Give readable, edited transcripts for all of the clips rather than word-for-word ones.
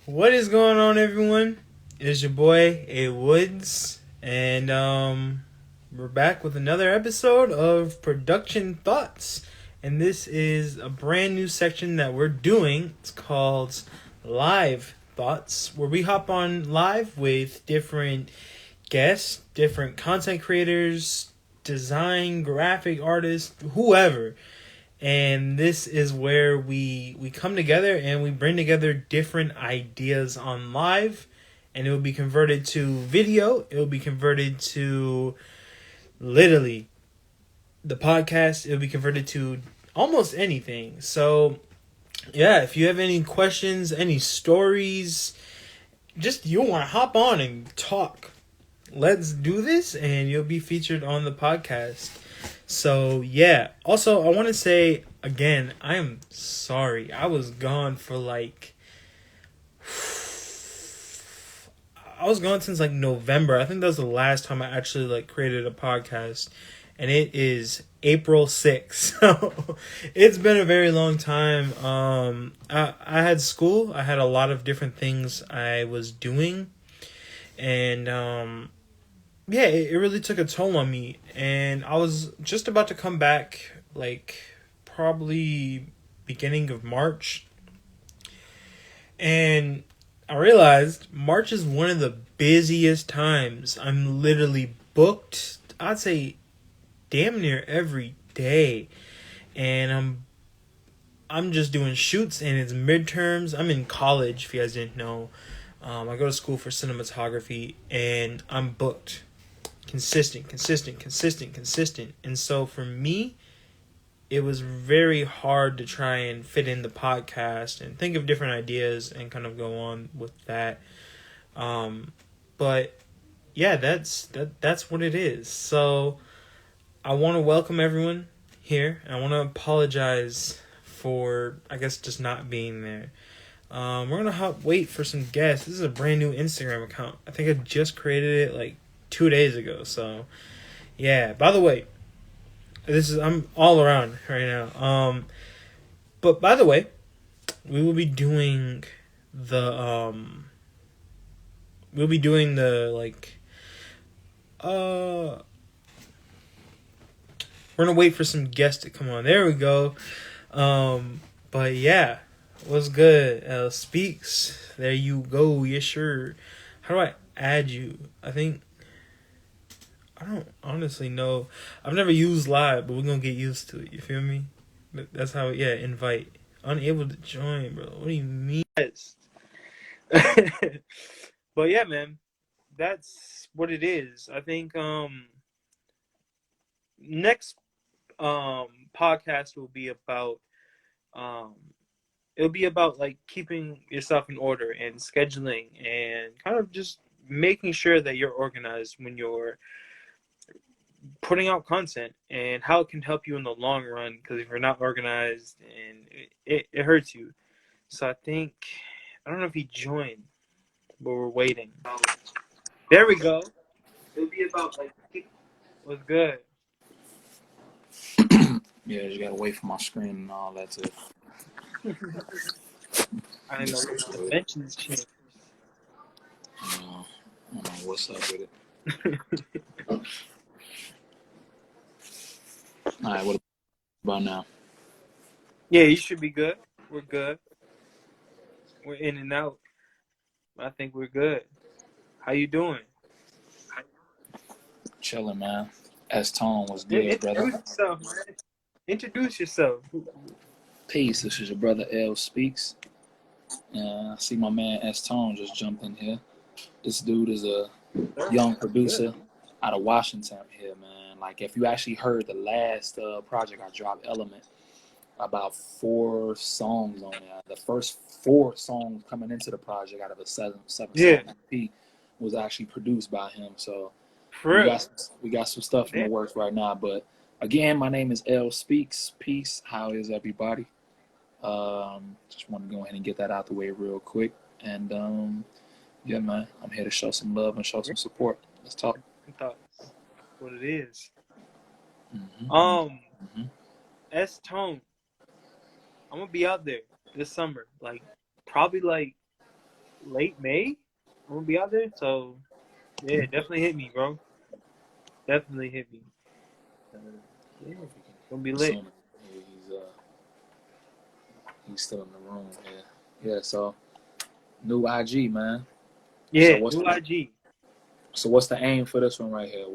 What is going on, everyone? It's your boy A Woods, and we're back with another episode of Production Thoughts. And this is a brand new section that we're doing. It's called Live Thoughts, where we hop on live with different guests, different content creators, design, graphic artists, whoever. And this is where we come together and we bring together different ideas on live, and it will be converted to video. It will be converted to literally the podcast. It will be converted to almost anything. So yeah, if you have any questions, any stories, just you want to hop on and talk, let's do this and you'll be featured on the podcast. So yeah, also I want to say again, I am sorry. I was gone for I was gone since like November. I think that was the last time I actually created a podcast, and it is April 6th. So it's been a very long time. I had school. I had a lot of different things I was doing, and yeah, it really took a toll on me. And I was just about to come back, probably beginning of March. And I realized March is one of the busiest times. I'm literally booked, I'd say damn near every day. And I'm just doing shoots, and it's midterms. I'm in college, if you guys didn't know. I go to school for cinematography, and I'm booked. Consistent. And so for me, it was very hard to try and fit in the podcast and think of different ideas and kind of go on with that. But yeah, that's what it is. So I want to welcome everyone here, and I want to apologize for, I guess, just not being there. We're gonna wait for some guests. This is a brand new Instagram account. I think I just created it like 2 days ago. So yeah. By the way, I'm all around right now. But by the way, we will be doing the uh we're gonna wait for some guests to come on. There we go. But yeah, what's good? Speaks. There you go. Yes, sure. How do I add you? I don't honestly know. I've never used live, but we're gonna get used to it. You feel me? That's how. Yeah, invite. Unable to join, bro. What do you mean? Yes. But yeah, man, that's what it is. I think next podcast will be about um it'll be about like keeping yourself in order and scheduling and kind of just making sure that you're organized when you're putting out content, and how it can help you in the long run, because if you're not organized, and it hurts you. So I don't know if he joined, but we're waiting. There we go. It'll be about like what's good. Yeah, you gotta wait for my screen and all that to. I know the dimensions change. I don't know what's up with it. All right, what about now? Yeah, you should be good. We're good. We're in and out. I think we're good. How you doing? Chilling, man. S Tone was good, Introduce brother. yourself, man. Introduce yourself. Peace. This is your brother L Speaks. I see my man S Tone just jumped in here. This dude is a young producer out of Washington here, man. Like if you actually heard the last project I dropped, Element, about 4 songs on there. The first 4 songs coming into the project out of a seven Yeah, song EP was actually produced by him. So for we real. got some stuff in the Damn. works right now. But again, my name is L Speaks. Peace. How is everybody? Just want to go ahead and get that out the way real quick. And yeah, man, I'm here to show some love and show some support. Let's talk. Thoughts. What it is. Mm-hmm, mm-hmm. S Tone. I'm gonna be out there this summer. Like probably like late May. I'm gonna be out there, so yeah, definitely hit me, bro. Definitely hit me. Uh, yeah, gonna be lit. Assuming he's still in the room. Yeah, yeah. So new IG, man. So Yeah, what's new IG. what's the aim for this one right here?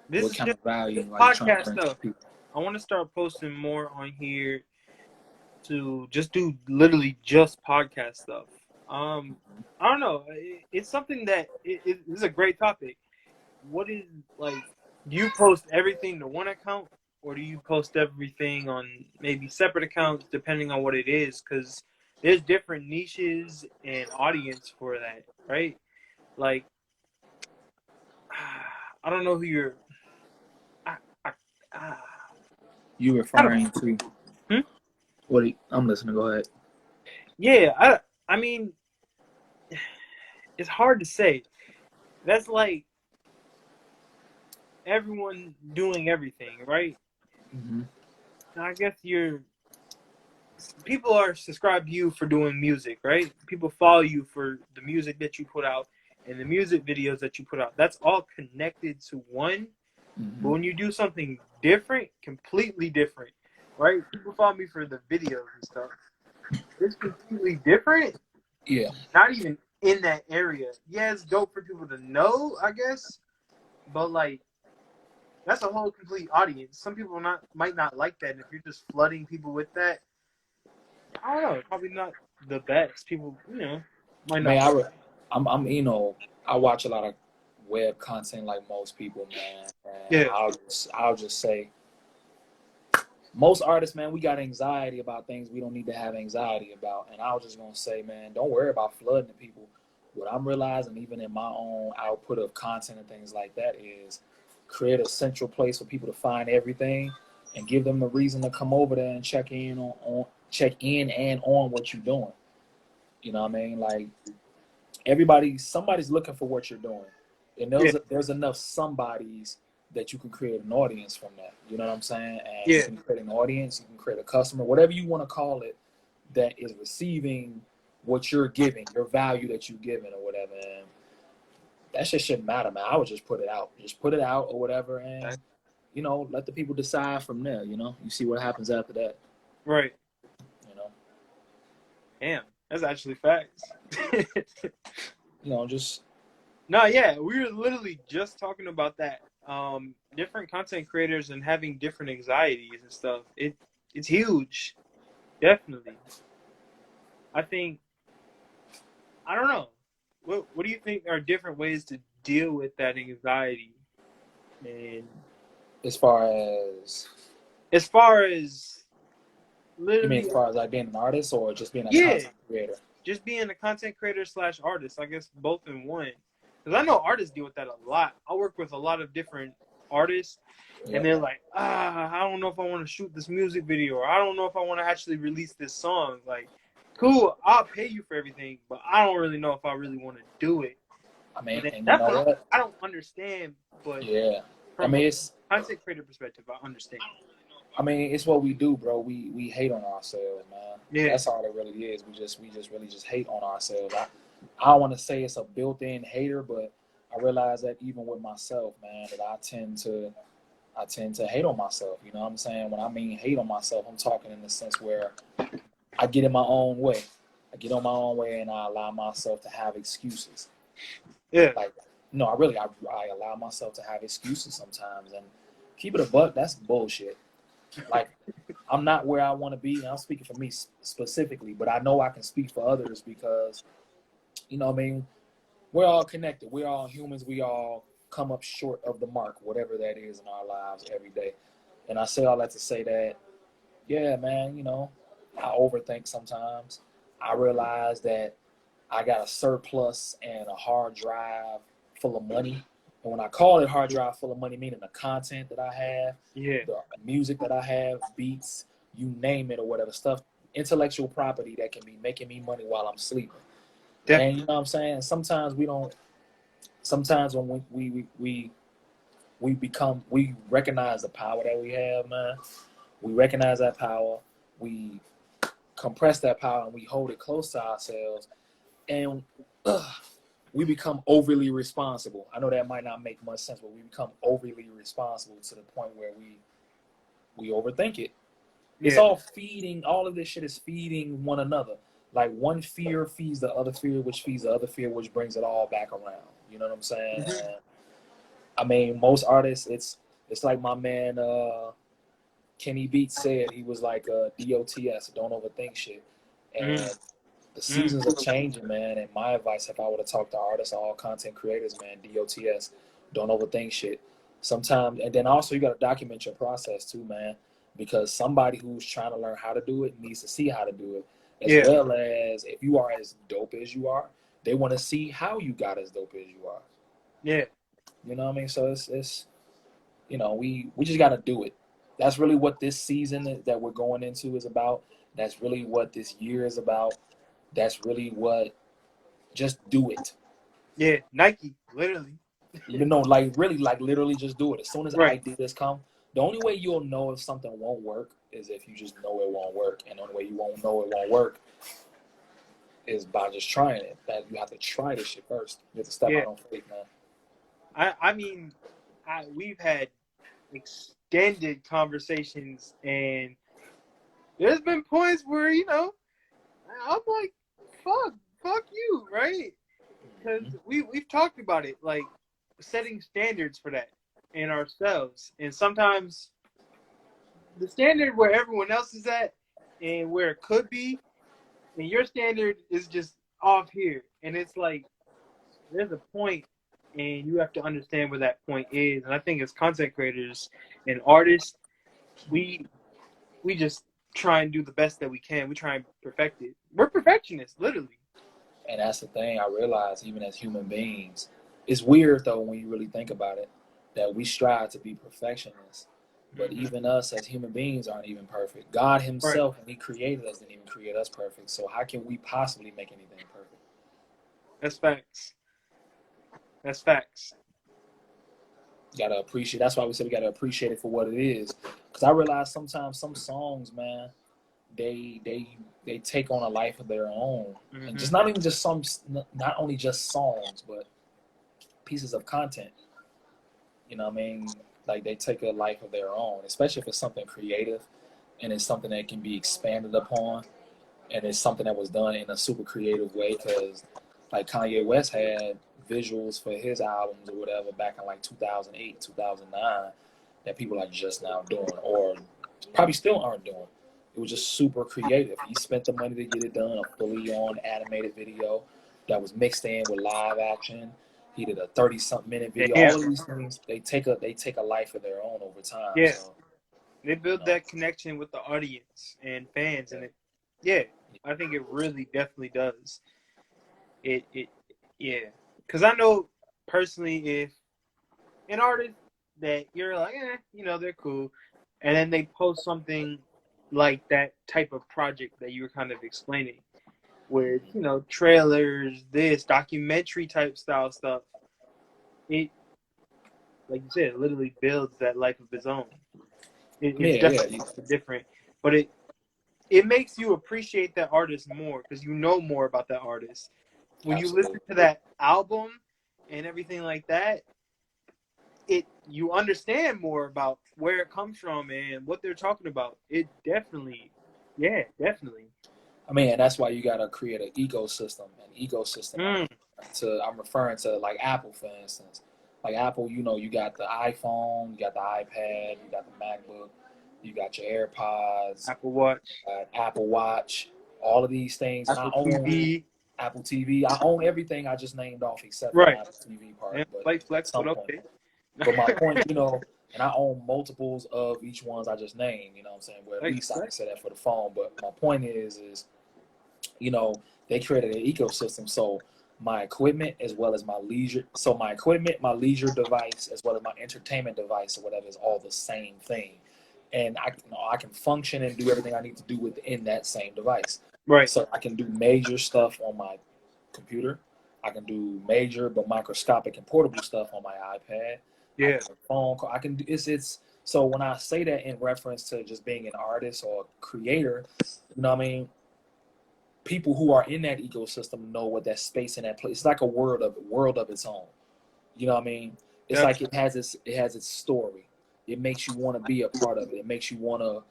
This What is kind just of value are you trying to podcast bring to stuff. people? I want to start posting more on here to just do literally just podcast stuff. I don't know. It's something that it is a great topic. What is like? Do you post everything to one account, or do you post everything on maybe separate accounts depending on what it is? Because there's different niches and audience for that, right? Like, I don't know who you're. I, I, I, You I don't. referring to Hmm? what? I'm listening. Go ahead. Yeah, I mean, it's hard to say. That's like everyone doing everything, right? Mm-hmm. And I guess people are subscribed to you for doing music, right? People follow you for the music that you put out and the music videos that you put out. That's all connected to one. Mm-hmm. But when you do something different, completely different, right? People follow me for the videos and stuff. It's completely different. Yeah. Not even in that area. Yeah, it's dope for people to know, I guess. But like that's a whole complete audience. Some people might not like that, and if you're just flooding people with that, I don't know. Probably not the best. People, might not. Man, I watch a lot of web content like most people, man. And Yeah, I'll just say, most artists, man, we got anxiety about things we don't need to have anxiety about. And I was just gonna say, man, don't worry about flooding the people. What I'm realizing, even in my own output of content and things like that, is create a central place for people to find everything and give them a reason to come over there and check in and on what you're doing. You know what I mean? Like somebody's looking for what you're doing, and yeah, there's enough somebodies that you can create an audience from that. You know what I'm saying? And you yeah. can create an audience, you can create a customer, whatever you want to call it, that is receiving what you're giving, your value that you're giving, or whatever. And that shit shouldn't matter, man. I would just put it out or whatever, and let the people decide from there. You see what happens after that. Right. You know, Damn, that's actually facts. just No, yeah, we were literally just talking about that. Different content creators and having different anxieties and stuff. It's huge, definitely. I think I don't know. What do you think are different ways to deal with that anxiety? And as far as as far as you mean, literally, as far as like being an artist or just being a yeah, content creator? just being a content creator slash artist, I guess both in one. Because I know artists deal with that a lot. I work with a lot of different artists, and Yep. they're like, I don't know if I want to shoot this music video, or I don't know if I want to actually release this song. Like, cool, I'll pay you for everything, but I don't really know if I really want to do it. I mean, And and you that's know what what? I don't understand, but Yeah. I from a mean, it's content creator perspective, I understand. it's what we do, bro. We hate on ourselves, man. Yeah, That's all it really is. We just really just hate on ourselves. I don't want to say it's a built-in hater, but I realize that even with myself, man, that I tend to hate on myself. You know what I'm saying? When I mean hate on myself, I'm talking in the sense where I get in my own way. I get on my own way and I allow myself to have excuses. yeah, Like, no, I allow myself to have excuses sometimes. And keep it a buck, that's bullshit. Like, I'm not where I want to be. And I'm speaking for me specifically, but I know I can speak for others because, you know what I mean? We're all connected. We're all humans. We all come up short of the mark, whatever that is in our lives every day. And I say all that to say that, yeah, man, I overthink sometimes. I realize that I got a surplus and a hard drive full of money. And when I call it hard drive full of money, meaning the content that I have, yeah, the music that I have, beats, you name it or whatever stuff, intellectual property that can be making me money while I'm sleeping. And definitely. you know what I'm saying? Sometimes we don't. Sometimes when we recognize the power that we have, man. We recognize that power. We compress that power and we hold it close to ourselves. and we become overly responsible. I know that might not make much sense, but we become overly responsible to the point where we overthink it. It's all feeding. All of this shit is feeding one another. Like one fear feeds the other fear, which feeds the other fear, which brings it all back around. You know what I'm saying? Mm-hmm. I mean, most artists, it's like my man Kenny Beats said. He was like DOTS, don't overthink shit. And the seasons are changing, man. And my advice, if I were to talk to artists, all content creators, man, DOTS, don't overthink shit. Sometimes, and then also you got to document your process too, man, because somebody who's trying to learn how to do it needs to see how to do it, as well as if you are as dope as you are, they want to see how you got as dope as you are. Yeah. You know what I mean? So it's you know, we just got to do it. That's really what this season that we're going into is about. That's really what this year is about. That's really what, just do it. Yeah, Nike, literally. You know, like really, like literally just do it. As soon as Right. ideas come, the only way you'll know if something won't work is if you just know it won't work. And the only way you won't know it won't work is by just trying it. That you have to try this shit first. You have to step out on faith, man. I mean, we've had extended conversations, and there's been points where, you know, I'm like, fuck you, right? Because we've talked about it, like setting standards for that in ourselves. And sometimes the standard where everyone else is at and where it could be, and your standard is just off here. And it's like, there's a point, and you have to understand where that point is. And I think as content creators and artists, we just try and do the best that we can. We try and perfect it. We're perfectionists, literally. And that's the thing I realize, even as human beings. It's weird, though, when you really think about it, that we strive to be perfectionists. But even us as human beings aren't even perfect. God himself, when he created us, didn't even create us perfect. So how can we possibly make anything perfect? That's facts. That's facts. You got to appreciate. That's why we said we got to appreciate it for what it is. Because I realize sometimes some songs, man, they take on a life of their own. And just not even just not only just songs, but pieces of content. You know what I mean? Like they take a life of their own, especially if it's something creative and it's something that can be expanded upon and it's something that was done in a super creative way. Because like Kanye West had visuals for his albums or whatever back in like 2008, 2009 that people are just now doing or probably still aren't doing. It was just super creative. He spent the money to get it done, a fully on animated video that was mixed in with live action. He did a 30-something minute video. Yeah. All of these things, they take a life of their own over time. Yeah. So, they build that connection with the audience and fans, and I think it really definitely does. Because I know personally, if an artist that you're like, you know, they're cool, and then they post something like that type of project that you were kind of explaining, where, you know, trailers, this documentary type style stuff, it, like you said, it literally builds that life of its own. It's definitely different, but it makes you appreciate that artist more because you know more about that artist. When you listen to that album and everything like that, you understand more about where it comes from and what they're talking about. It definitely. I mean, and that's why you gotta create an ecosystem. I'm referring to like Apple, for instance. Like Apple, you know, you got the iPhone, you got the iPad, you got the MacBook, you got your AirPods, Apple Watch, all of these things. Apple TV. Apple TV. I own everything I just named off except for the Apple TV part. And but Flex, but okay. But my point, you know, and I own multiples of each ones I just named, you know what I'm saying? Well, at least I can say that for the phone. But my point is, you know, they created an ecosystem. So my equipment as well as my leisure. So my equipment, my leisure device, as well as my entertainment device or whatever is all the same thing. And I can function and do everything I need to do within that same device. Right. So I can do major stuff on my computer. I can do major but microscopic and portable stuff on my iPad. Yeah. Phone call. I can do it's so when I say that in reference to just being an artist or a creator, you know what I mean? people who are in that ecosystem know what that space in that place. It's like a world of its own. You know what I mean? It's like it has its story. It makes you want to be a part of it. It makes you want to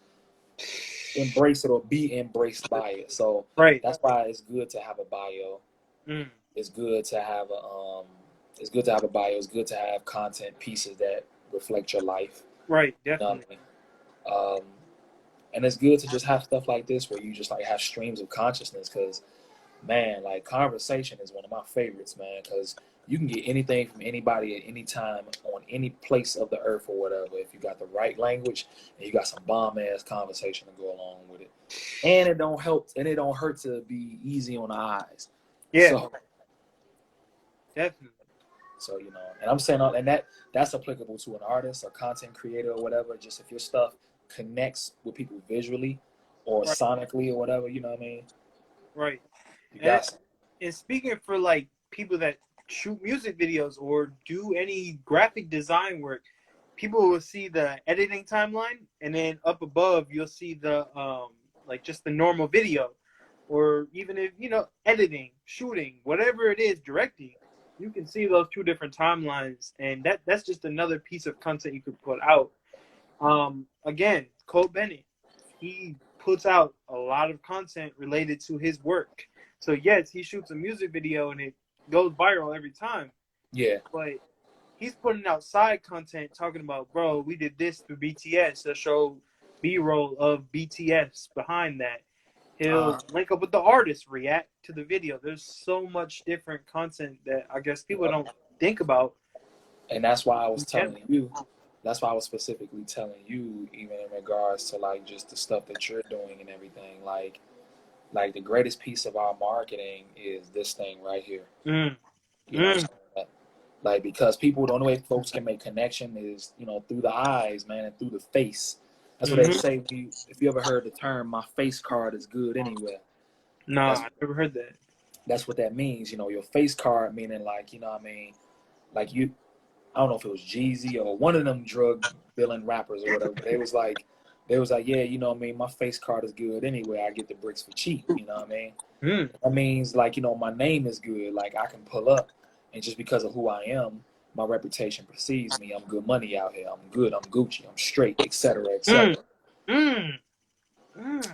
embrace it or be embraced by it. So that's why it's good to have a bio. It's good to have a it's good to have a bio. It's good to have content pieces that reflect your life. Right, You definitely. know what I mean? And it's good to just have stuff like this where you just like have streams of consciousness, because man, like conversation is one of my favorites, man, because you can get anything from anybody at any time on any place of the earth or whatever if you got the right language and you got some bomb ass conversation to go along with it. And it don't hurt to be easy on the eyes. Yeah. So, definitely. So, you know, and I'm saying, and that's applicable to an artist or content creator or whatever. Just if your stuff connects with people visually or sonically or whatever, you know what I mean? Right. You got and speaking for like people that shoot music videos or do any graphic design work, people will see the editing timeline, and then up above you'll see the like just the normal video, or even if editing, shooting, whatever it is, directing, you can see those two different timelines, and that's just another piece of content you could put out. Again, Cole Bennett, he puts out a lot of content related to his work. So yes, he shoots a music video and it goes viral every time. Yeah. But he's putting out side content talking about, bro, we did this through BTS to show B-roll of BTS behind that. He'll link up with the artist, react to the video. There's so much different content that I guess people don't think about. And that's why I was telling you. That's why I was specifically telling you, even in regards to like just the stuff that you're doing and everything. Like the greatest piece of our marketing is this thing right here. You know, like, because people, the only way folks can make connection is, through the eyes, man, and through the face. That's what they say. If you ever heard the term, my face card is good anywhere. No, I never heard that. That's what that means. Your face card, meaning like, you know what I mean? Like I don't know if it was Jeezy or one of them drug dealing rappers or whatever, but they was like, yeah, you know what I mean? My face card is good anyway. I get the bricks for cheap, you know what I mean? That means like, my name is good. Like I can pull up, and just because of who I am, my reputation precedes me. I'm good money out here. I'm good. I'm Gucci. I'm straight, etc., etc.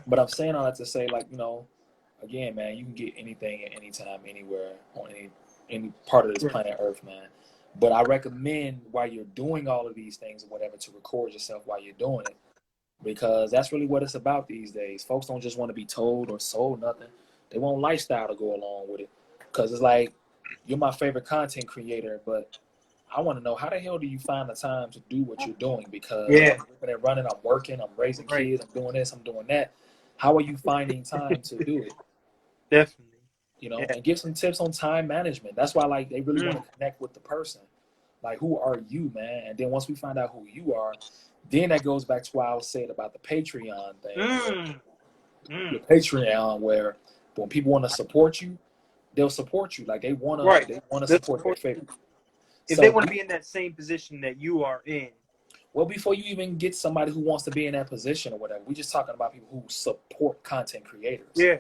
But I'm saying all that to say, like, again, man, you can get anything at any time, anywhere, on any part of this planet Earth, man. But I recommend, while you're doing all of these things or whatever, to record yourself while you're doing it, because that's really what it's about these days. Folks don't just want to be told or sold nothing. They want lifestyle to go along with it. Because it's like, you're my favorite content creator, but I want to know, how the hell do you find the time to do what you're doing? Because I'm ripping and running, I'm working, I'm raising kids, I'm doing this, I'm doing that. How are you finding time to do it? Definitely. And give some tips on time management. That's why, like, they really want to connect with the person. Like, who are you, man? And then once we find out who you are, then that goes back to what I was saying about the Patreon thing. The Patreon, where when people want to support you, they'll support you. Like, they want to support their favorite. If they want to be in that same position that you are in. Well, before you even get somebody who wants to be in that position or whatever, we're just talking about people who support content creators. Yeah.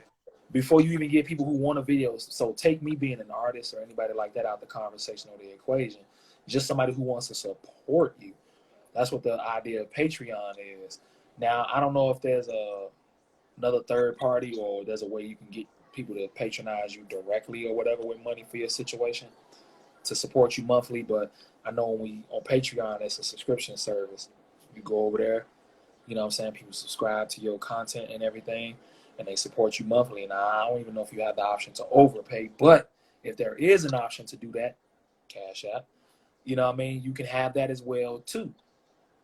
Before you even get people who want a video. So take me being an artist or anybody like that out the conversation or the equation. Just somebody who wants to support you. That's what the idea of Patreon is. Now, I don't know if there's another third party, or there's a way you can get people to patronize you directly or whatever with money for your situation to support you monthly. But I know on Patreon, it's a subscription service. You go over there, you know what I'm saying? People subscribe to your content and everything, and they support you monthly. And I don't even know if you have the option to overpay, but if there is an option to do that, Cash App, you know what I mean? You can have that as well too.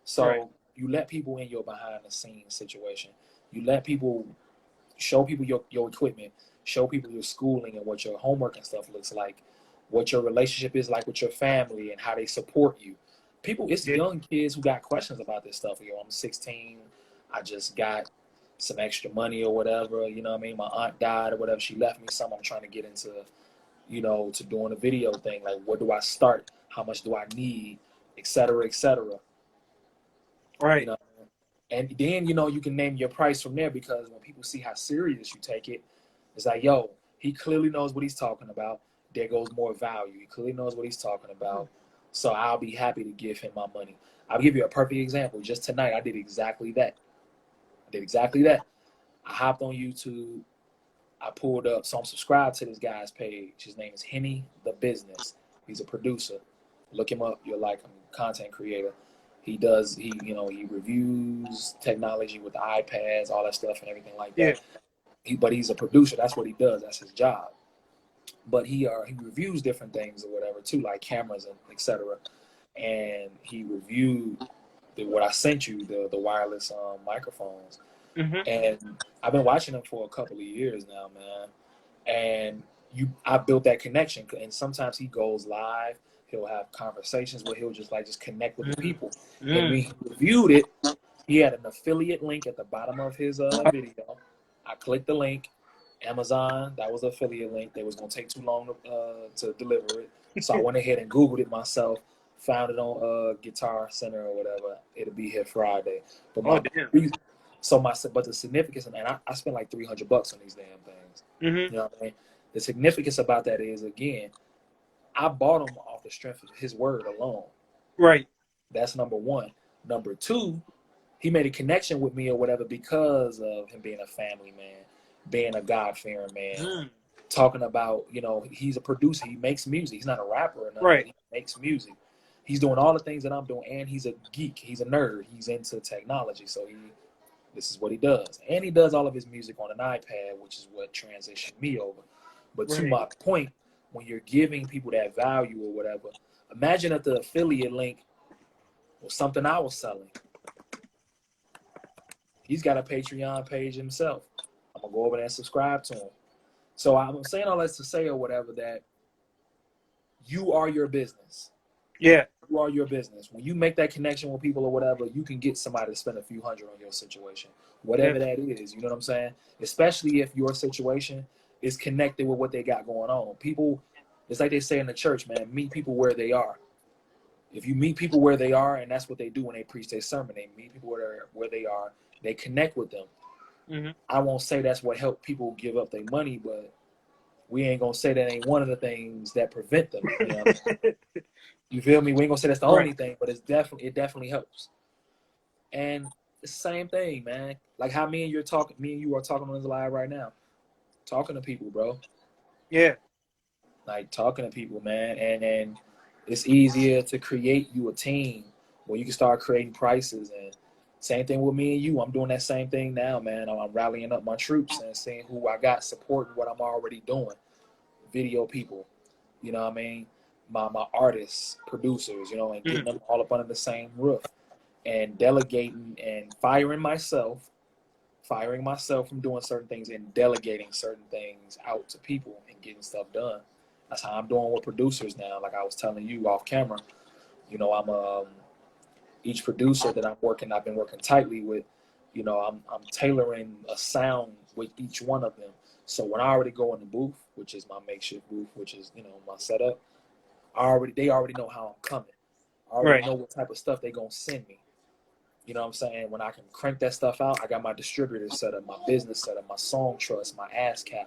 So you let people in your behind the scenes situation. You let people show people your equipment, show people your schooling and what your homework and stuff looks like, what your relationship is like with your family and how they support you. People, it's young kids who got questions about this stuff. I'm 16. I just got some extra money or whatever. You know what I mean? My aunt died or whatever. She left me some. I'm trying to get into, to doing a video thing. Like, where do I start? How much do I need? Et cetera, et cetera. Right. And then, you can name your price from there, because when people see how serious you take it, It's like, yo, he clearly knows what he's talking about. There goes more value. He clearly knows what he's talking about. So I'll be happy to give him my money. I'll give you a perfect example. Just tonight, I did exactly that. I hopped on YouTube. I pulled up, so I'm subscribed to this guy's page. His name is Henny the Business. He's a producer. Look him up. You'll like him. Content creator. He reviews technology with the iPads, all that stuff, and everything like that. But he's a producer. That's what he does. That's his job. But he reviews different things or whatever too, like cameras and etc. And he reviewed what I sent you, the wireless microphones. And I've been watching him for a couple of years now, man. And I built that connection. And sometimes he goes live. He'll have conversations where he'll just connect with the people. And when he reviewed it, he had an affiliate link at the bottom of his video. I clicked the link. Amazon, that was the affiliate link. They was gonna take too long to deliver it, so I went ahead and Googled it myself. Found it on Guitar Center or whatever. It'll be here Friday. But but the significance, and I spent like $300 on these damn things. You know what I mean? The significance about that is, again, I bought him off the strength of his word alone. Right. That's number one. Number two, he made a connection with me or whatever because of him being a family man, being a God-fearing man, talking about, he's a producer. He makes music. He's not a rapper or nothing. Right. He makes music. He's doing all the things that I'm doing, and he's a geek. He's a nerd. He's into technology, so this is what he does. And he does all of his music on an iPad, which is what transitioned me over. But to my point, when you're giving people that value or whatever, imagine if the affiliate link was something I was selling. He's got a Patreon page himself. I'm going to go over there and subscribe to him. So I'm saying all that to say or whatever that you are your business. Yeah. You are your business. When you make that connection with people or whatever, you can get somebody to spend a few hundred on your situation. Whatever that is, you know what I'm saying? Especially if your situation is connected with what they got going on. People, it's like they say in the church, man, meet people where they are. If you meet people where they are, and that's what they do when they preach their sermon, they meet people where they are, they connect with them. I won't say that's what helped people give up their money, but we ain't gonna say that ain't one of the things that prevent them. You know? You feel me? We ain't gonna say that's the only thing, but it definitely helps. And it's the same thing, man. Like how me and you are talking on this live right now, talking to people, bro. Yeah. Like talking to people, man, and it's easier to create you a team where you can start creating prices. And same thing with me and you. I'm doing that same thing now, man. I'm rallying up my troops and seeing who I got supporting what I'm already doing. Video people, you know what I mean? My artists, producers, and getting them all up under the same roof, and delegating and firing myself from doing certain things and delegating certain things out to people and getting stuff done. That's how I'm doing with producers now. Like I was telling you off camera, I'm each producer that I've been working tightly with, I'm tailoring a sound with each one of them. So when I already go in the booth, which is my makeshift booth, which is, my setup, they already know how I'm coming. I already know what type of stuff they're going to send me. You know what I'm saying? When I can crank that stuff out, I got my distributor set up, my business set up, my Song Trust, my ASCAP,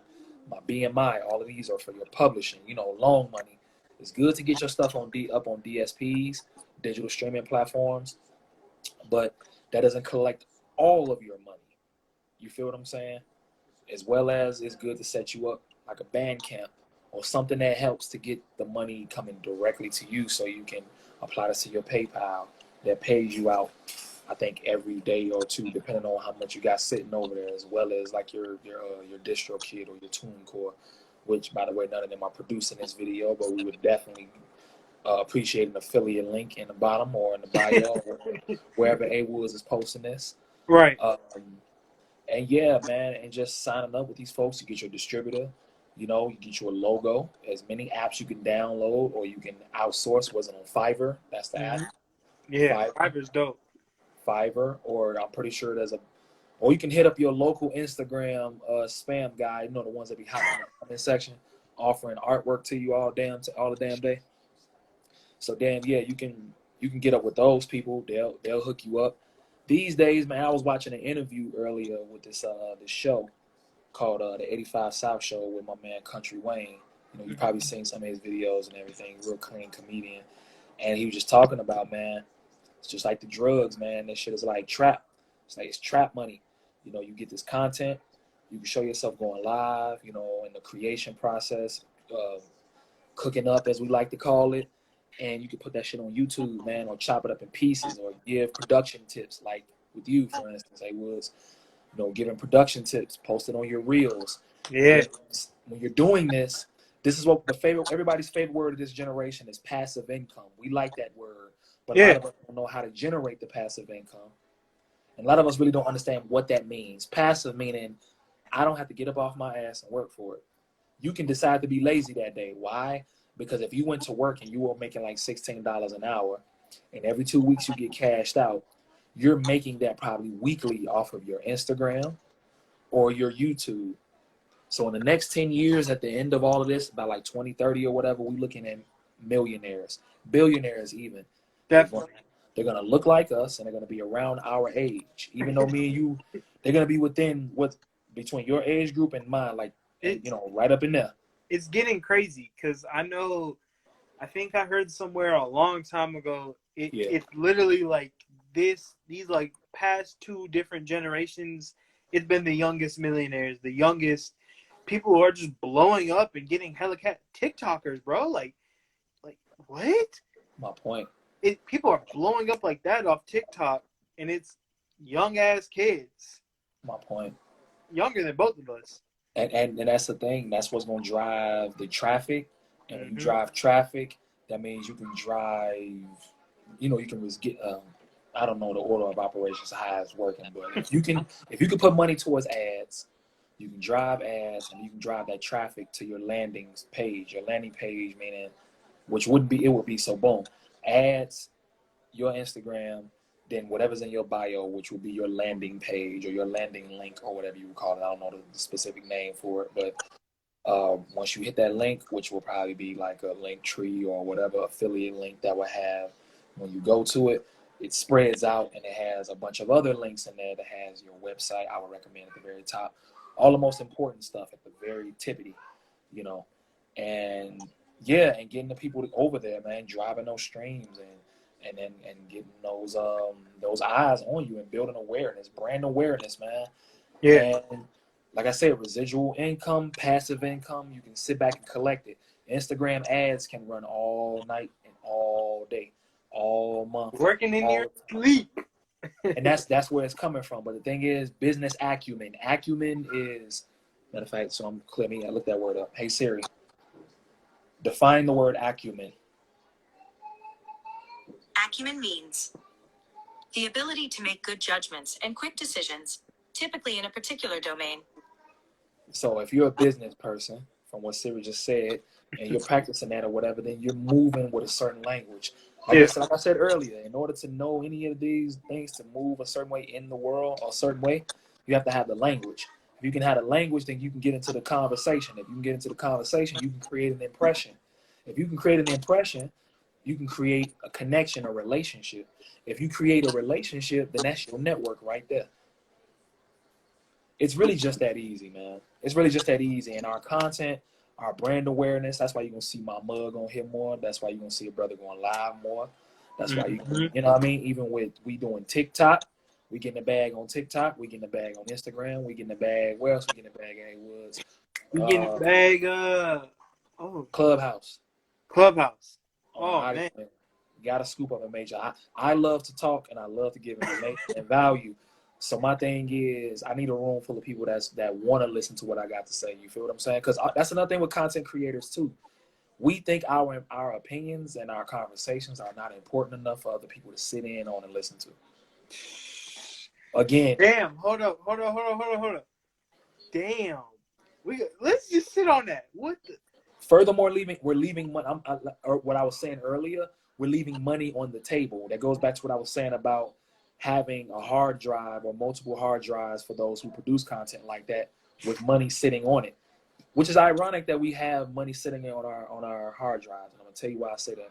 my BMI. All of these are for your publishing, loan money. It's good to get your stuff up on DSPs, digital streaming platforms, but that doesn't collect all of your money. You feel what I'm saying? As well as it's good to set you up like a Bandcamp or something that helps to get the money coming directly to you so you can apply this to your PayPal that pays you out, I think, every day or two, depending on how much you got sitting over there, as well as like your DistroKid or your TuneCore, which, by the way, none of them are producing this video, but we would definitely appreciate an affiliate link in the bottom or in the bio or wherever A Woods is posting this. Right. And yeah, man, and just signing up with these folks, you get your distributor, you get your logo, as many apps you can download or you can outsource. Was it on Fiverr? That's the app. Yeah, Fiverr's dope. Fiverr, or I'm pretty sure or you can hit up your local Instagram spam guy, the ones that be hot in the comment section, offering artwork to you all the damn day. So yeah, you can get up with those people. They'll hook you up. These days, man, I was watching an interview earlier with this show, called the 85 South Show with my man Country Wayne. You know, you've probably seen some of his videos and everything. Real clean comedian, and he was just talking about, man, it's just like the drugs, man. This shit is like trap. It's trap money. You know, you get this content, you can show yourself going live. You know, in the creation process, cooking up as we like to call it, and you can put that shit on YouTube, man, or chop it up in pieces, or give production tips, like with you, for instance, I was, you know, giving production tips, posted on your reels. Yeah. When you're doing this, this is what everybody's favorite word of this generation is: passive income. We like that word, but a lot of us don't know how to generate the passive income, and a lot of us really don't understand what that means. Passive meaning I don't have to get up off my ass and work for it. You can decide to be lazy that day. Why? Because if you went to work and you were making like $16 an hour, and every 2 weeks you get cashed out, you're making that probably weekly off of your Instagram or your YouTube. So in the next 10 years, at the end of all of this, about like 2030 or whatever, we're looking at millionaires, billionaires even. Definitely. They're going to look like us, and they're going to be around our age. Even though me and you, they're going to be between your age group and mine, like, you know, right up in there. It's getting crazy because I think I heard somewhere a long time ago, it's literally like these like past two different generations, it's been the youngest millionaires, the youngest people who are just blowing up and getting hella TikTokers, bro. Like what? My point. People are blowing up like that off TikTok, and it's young ass kids. My point. Younger than both of us. And that's the thing. That's what's going to drive the traffic. And when you drive traffic, that means you can drive, you know, you can just get, I don't know the order of operations, how it's working, but if you can put money towards ads, you can drive ads, and you can drive that traffic to your landing page. Your landing page, meaning, which would be so boom, ads, your Instagram, then whatever's in your bio, which will be your landing page or your landing link or whatever you would call it. I don't know the specific name for it, but once you hit that link, which will probably be like a link tree or whatever affiliate link that will have, when you go to it, it spreads out and it has a bunch of other links in there that has your website. I would recommend at the very top, all the most important stuff at the very tippity, you know, and getting the people over there, man, driving those streams and getting those eyes on you and building awareness, brand awareness, man. Yeah. And like I said, residual income, passive income, you can sit back and collect it. Instagram ads can run all night and all day, all month. Working in your sleep. And that's where it's coming from. But the thing is, business acumen. Acumen is, matter of fact, so I'm clear me, I looked that word up. Hey Siri, define the word acumen. Acumen means the ability to make good judgments and quick decisions, typically in a particular domain. So if you're a business person, from what Siri just said, and you're practicing that or whatever, then you're moving with a certain language. Like I said earlier, in order to know any of these things, to move a certain way in the world or a certain way, you have to have the language. If you can have the language, then you can get into the conversation. If you can get into the conversation, you can create an impression. If you can create an impression, you can create a connection, a relationship. If you create a relationship, then that's your network right there. It's really just that easy, man. It's really just that easy. And our content, our brand awareness, that's why you're going to see my mug on here more. That's why you're going to see a brother going live more. That's why, you know what I mean? Even with we doing TikTok, we getting the bag on TikTok. We getting the bag on Instagram. We getting the bag. Where else we getting the bag at Woods? We getting the bag, Clubhouse. Oh, man. You got to scoop up a major. I love to talk, and I love to give information and value. So my thing is, I need a room full of people that want to listen to what I got to say. You feel what I'm saying? Because that's another thing with content creators too. We think our opinions and our conversations are not important enough for other people to sit in on and listen to. Again. Damn. Hold up. Damn. Let's just sit on that. What the? Furthermore, we're leaving money. What I was saying earlier, we're leaving money on the table. That goes back to what I was saying about having a hard drive or multiple hard drives for those who produce content like that with money sitting on it, which is ironic that we have money sitting on our hard drives. And I'm going to tell you why I say that.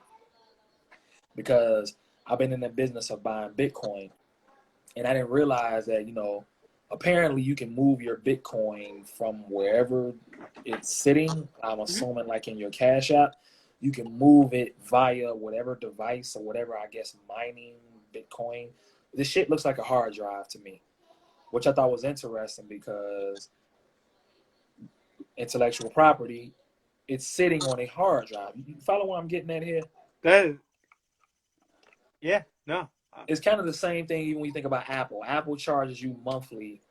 Because I've been in the business of buying Bitcoin, and I didn't realize that, you know, apparently you can move your Bitcoin from wherever it's sitting. I'm assuming like in your Cash App, you can move it via whatever device or whatever, I guess, mining Bitcoin. This shit looks like a hard drive to me, which I thought was interesting because intellectual property, it's sitting on a hard drive. You follow what I'm getting at here? Yeah, no. It's kind of the same thing even when you think about Apple. Apple charges you monthly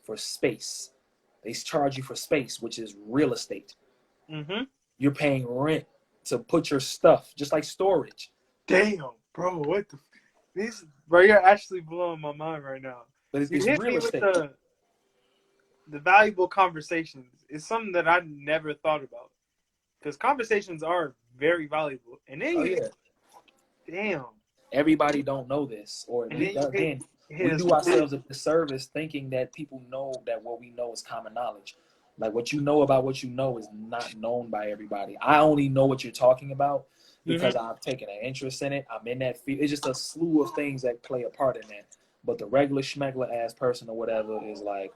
for space. They charge you for space, which is real estate. Mm-hmm. You're paying rent to put your stuff, just like storage. Damn, bro, what bro, you're actually blowing my mind right now. But it's You hit real me with estate. the valuable conversations. It's something that I never thought about. Because conversations are very valuable. And then damn. Everybody don't know this. Or again, we do ourselves a disservice thinking that people know that what we know is common knowledge. Like what you know about what you know is not known by everybody. I only know what you're talking about because I've taken an interest in it. I'm in that field. It's just a slew of things that play a part in that. But the regular schmegler ass person or whatever is like,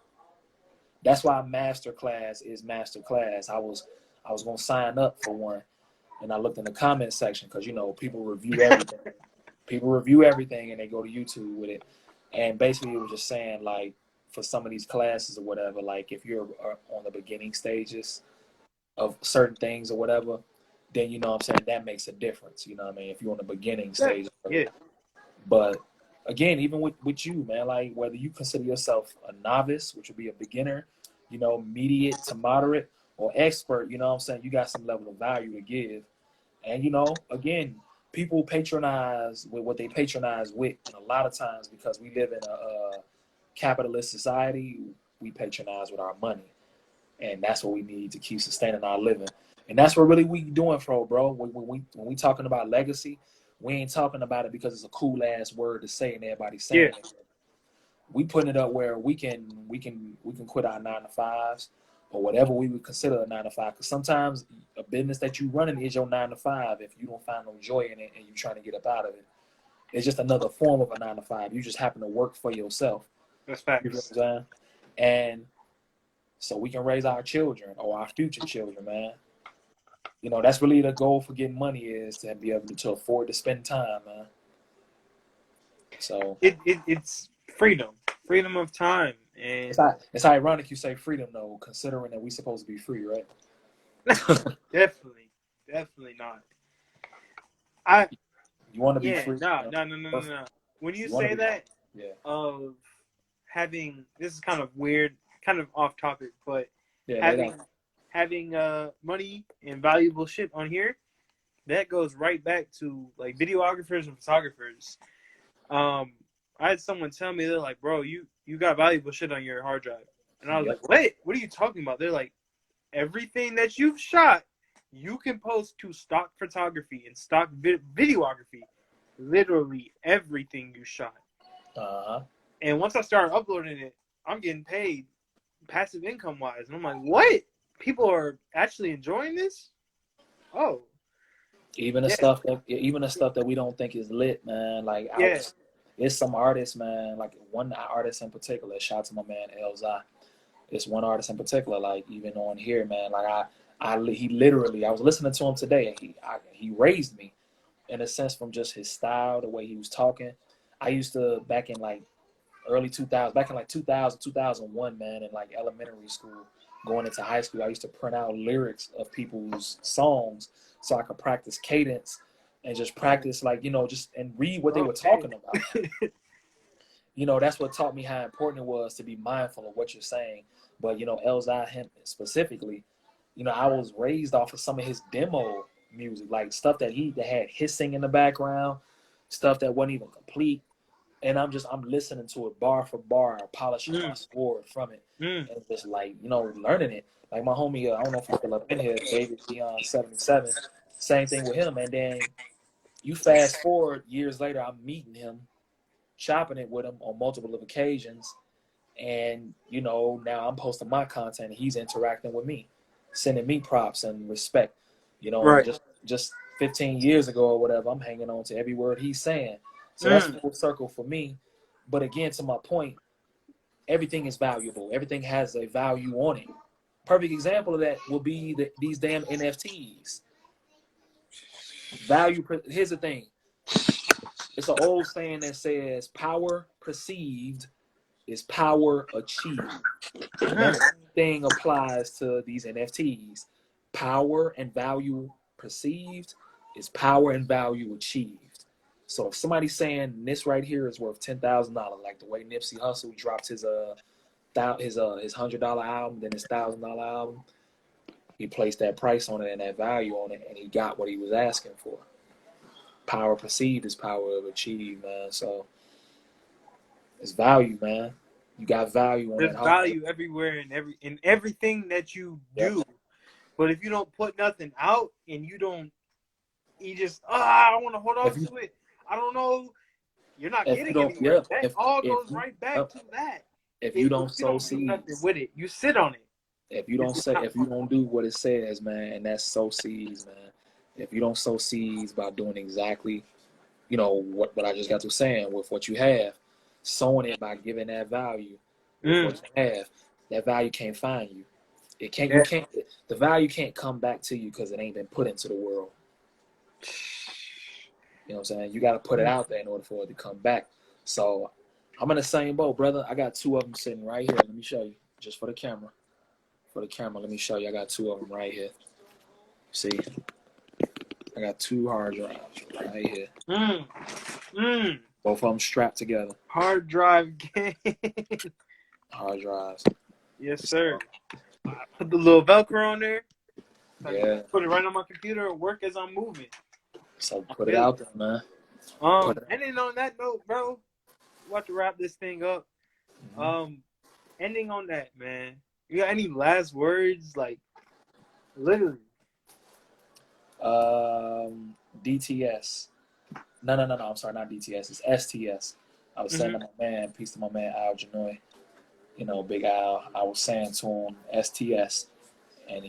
that's why master class is master class. I was gonna sign up for one, and I looked in the comment section because people review everything. People review everything and they go to YouTube with it. And basically it was just saying like for some of these classes or whatever, like if you're on the beginning stages of certain things or whatever, then you know what I'm saying, that makes a difference. You know what I mean? If you're on the beginning stage. Yeah. But again, even with you, man, like whether you consider yourself a novice, which would be a beginner, mediate to moderate, or expert, you know what I'm saying, you got some level of value to give. And again, people patronize with what they patronize with, and a lot of times because we live in a capitalist society, we patronize with our money, and that's what we need to keep sustaining our living. And that's what really we doing, bro. When we talking about legacy, we ain't talking about it because it's a cool ass word to say and everybody's saying it. We putting it up where we can quit our 9-to-5s or whatever we would consider a 9-to-5. Because sometimes a business that you running is your 9-to-5 if you don't find no joy in it and you're trying to get up out of it. It's just another form of a 9-to-5. You just happen to work for yourself. That's facts. You know what I'm saying? And so we can raise our children or our future children, man. That's really the goal for getting money, is to be able to afford to spend time, man. So it's freedom of time. And it's ironic you say freedom though, considering that we're supposed to be free, right? definitely not. You want to be free? No. When you say that, of having, this is kind of weird, kind of off topic, but having money and valuable shit on here, that goes right back to like videographers and photographers. I had someone tell me, they're like, bro, you got valuable shit on your hard drive. And I was like, what are you talking about? They're like, everything that you've shot, you can post to stock photography and stock videography. Literally everything you shot. And once I started uploading it, I'm getting paid passive income wise. And I'm like, what? People are actually enjoying this? Oh. Even the stuff that we don't think is lit, man. Like it's some artists, man. Like one artist in particular. Shout out to my man Elzai. It's one artist in particular. Like even on here, man. Like he literally, I was listening to him today, and he raised me in a sense from just his style, the way he was talking. I used to back in like early 2000s, back in like 2000, 2001, man, in like elementary school, going into high school, I used to print out lyrics of people's songs so I could practice cadence and just practice, like, just and read what they were talking about. That's what taught me how important it was to be mindful of what you're saying. But, Elzai, him specifically, I was raised off of some of his demo music, like stuff that had hissing in the background, stuff that wasn't even complete. And I'm listening to it bar for bar, polishing my sword from it, and just like, learning it. Like my homie, I don't know if he's still up in here, David Beyond 77. Same thing with him. And then you fast forward years later, I'm meeting him, chopping it with him on multiple occasions, and now I'm posting my content. And he's interacting with me, sending me props and respect. Just 15 years ago or whatever, I'm hanging on to every word he's saying. So that's full circle for me. But again, to my point, everything is valuable. Everything has a value on it. Perfect example of that will be these damn NFTs. Here's the thing. It's an old saying that says power perceived is power achieved. And that same thing applies to these NFTs. Power and value perceived is power and value achieved. So if somebody's saying this right here is worth $10,000, like the way Nipsey Hussle dropped his $100 album, then his $1,000 album, he placed that price on it and that value on it, and he got what he was asking for. Power perceived is power of achieved, man. So it's value, man. You got value on There's that. value everywhere in everything that you do. But if you don't put nothing out and you just I want to hold on to it. I don't know. You're not getting anywhere. That all goes right back to that. If you don't sow seeds, nothing with it, you sit on it. If you don't do what it says, man, and that's sow seeds, man. If you don't sow seeds by doing exactly, what I just got to saying with what you have, sowing it by giving that value with what you have, that value can't find you. It can't. You can't. The value can't come back to you because it ain't been put into the world. You know what I'm saying? You got to put it out there in order for it to come back. So I'm in the same boat, brother. I got two of them sitting right here. Let me show you, just for the camera. Let me show you. I got two of them right here. See, I got two hard drives right here. Both of them strapped together. Hard drive game. Hard drives. Yes, sir. Put the little Velcro on there. Yeah. Put it right on my computer and work as I'm moving. So put it out there, man. And then on that note, bro, we're about to wrap this thing up. Ending on that, man. You got any last words? Like, literally. DTS. No. I'm sorry, not DTS. It's STS. I was saying to my man, peace to my man Al Janoy. Big Al. I was saying to him STS, and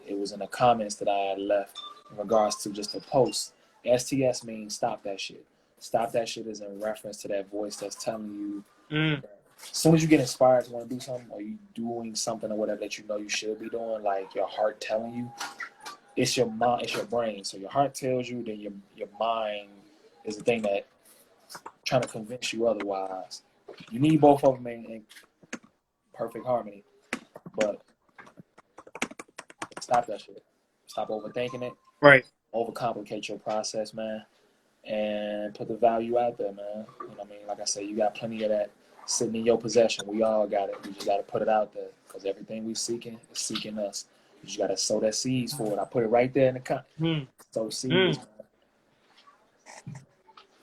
it was in the comments that I had left in regards to just a post. STS means stop that shit. Stop that shit is in reference to that voice that's telling you. As soon as you get inspired to want to do something, or you doing something or whatever that you should be doing, like your heart telling you, it's your mind, it's your brain. So your heart tells you, then your mind is the thing that trying to convince you otherwise. You need both of them in perfect harmony. But stop that shit. Stop overthinking it. Right. Overcomplicate your process, man. And put the value out there, man. You know what I mean? Like I said, you got plenty of that sitting in your possession. We all got it. We just got to put it out there, because everything we seeking is seeking us. You just got to sow that seeds for it. I put it right there in the comment. Sow seeds, man.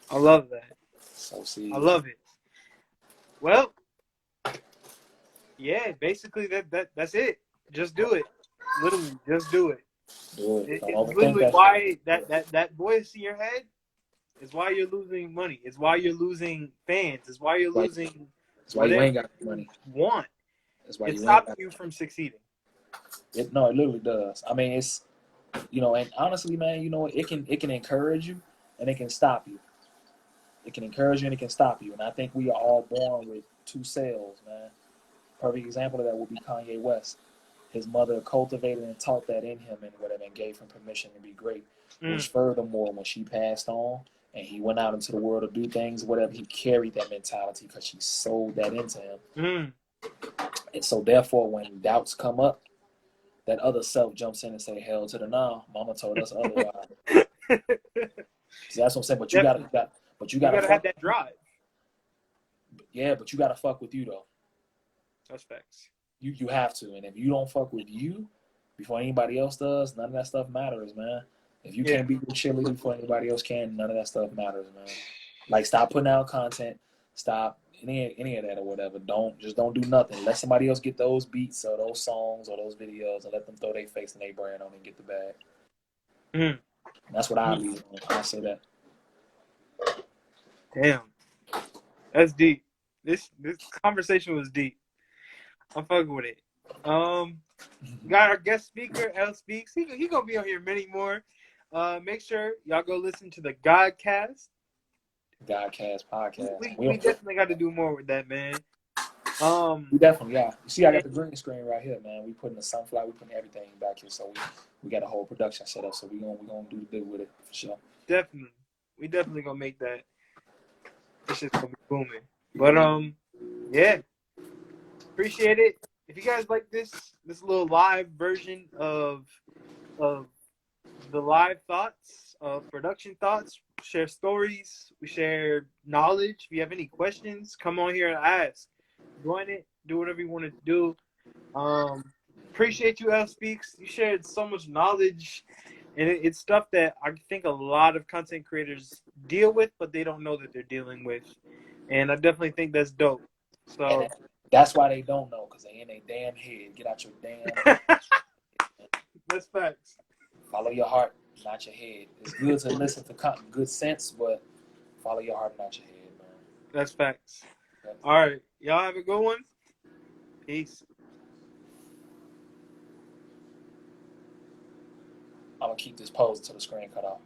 I love that. Sow seeds. I love it. Well, yeah, basically that's it. Just do it. Literally, just do it. Do it. It's literally why that voice in your head is why you're losing money. It's why you're losing fans. It's why you're losing. It's why you ain't got money. It stops you from succeeding. It literally does. I mean, it's and honestly, man, it can encourage you and it can stop you. It can encourage you and it can stop you. And I think we are all born with two cells, man. Perfect example of that would be Kanye West. His mother cultivated and taught that in him and whatever, and gave him permission to be great. Which furthermore, when she passed on and he went out into the world to do things, whatever, he carried that mentality because she sold that into him. And so therefore, when doubts come up, that other self jumps in and say, hell to the no, mama told us otherwise. See, that's what I'm saying. But you gotta have that drive. Yeah, but you gotta fuck with you though. That's facts. You have to, and if you don't fuck with you before anybody else does, none of that stuff matters, man. If you can't be your cheerleader before anybody else can, none of that stuff matters, man. Like, stop putting out content, stop any of that or whatever. Don't do nothing. Let somebody else get those beats or those songs or those videos, and let them throw their face and their brand on and get the bag. That's what I be doing. I say that. Damn, that's deep. This conversation was deep. I'm fucking with it. Got our guest speaker, L Speaks. He gonna be on here many more. Make sure y'all go listen to the Godcast podcast. We definitely got to do more with that, man. We definitely, yeah. You see, I got the green screen right here, man. We putting the sunflower, we putting everything back here, so we got a whole production set up. So we gonna do the big with it for sure. Definitely. We definitely gonna make that. This shit's gonna be booming. But yeah. Appreciate it. If you guys like this little live version of the live thoughts, production thoughts, share stories, we share knowledge. If you have any questions, come on here and ask. Join it. Do whatever you want to do. Appreciate you, L Speaks. You shared so much knowledge, and it's stuff that I think a lot of content creators deal with, but they don't know that they're dealing with. And I definitely think that's dope. So And that's why they don't know, because they in their damn head. Get out your damn that's facts. follow your heart, not your head. It's good to listen to good sense, but follow your heart, not your head, man. That's facts. Yep. All right. Y'all have a good one. Peace. I'm gonna keep this pose until the screen cut off.